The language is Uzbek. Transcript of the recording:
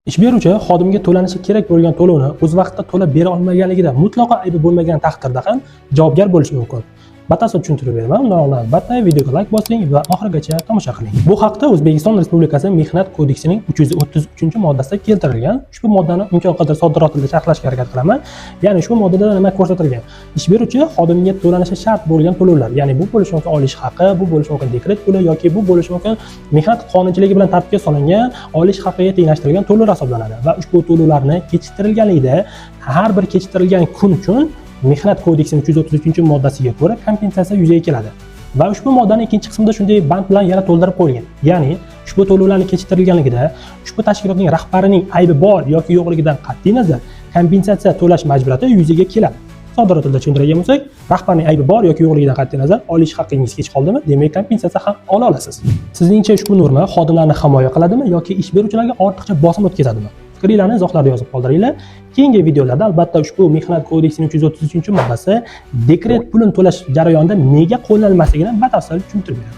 Ish beruvchi xodimga to'lanishi kerak bo'lgan to'lovni o'z vaqtida to'lab bera olmaganligida mutlaqo aybi bo'lmagan taqdirda ham javobgar bo'lishi mumkin. Batafsil tushuntirib beraman. Undan oldin albatta videoga like bosing va oxirigacha tomosha qiling. Bu haqda O'zbekiston Respublikasi Mehnat kodeksining 333-moddasida keltirilgan. Ushbu moddani imkon qadar soddaroq tilda sharhlashga harakat qilaman. Ya'ni shu moddada nima ko'rsatilgan? Ish beruvchi xodimga to'lanishi shart bo'lgan to'lovlar, ya'ni bu bo'lishi mumkin olish haqi, bu bo'lishi mumkin dekret puli yoki bu bo'lishi mumkin mehnat qonunchiligi bilan tartibga solingan olish haqiga tenglashtirilgan to'lovlar hisoblanadi va ushbu to'lovlarni kechiktirilganligida har bir kechiktirilgan kun uchun Mehnat kodeksining 333-moddasiga ko'ra kompensatsiya yuzaga keladi. Va ushbu moddaning ikkinchi qismida shunday band bilan yana to'ldirib qo'yilgan. Ya'ni ushbu to'lovlarni kechiktirilganligida ushbu tashkilotning rahbarining aybi bor yoki yo'qligidan qat'iy nazar kompensatsiya to'lash majburiyati yuzaga keladi. Soddaroq tilda tushuntiradigan bo'lsak, rahbarning aybi bor yoki yo'qligidan qat'iy nazar olish haqqingiz kech qoldimi, demak kompensatsiya ham ola olasiz. Sizningcha ushbu norma xodimlarni himoya qiladimi yoki ish beruvchilarga ortiqcha bosim o'tkazadimi? Fikrlarni izohlarda yozib qoldiringlar. Keyingi videolarda albatta ushbu Mehnat kodeksining 333-moddasi dekret pulini to'lash jarayonida nega qo'llanilmasligini batafsil tushuntirib beraman.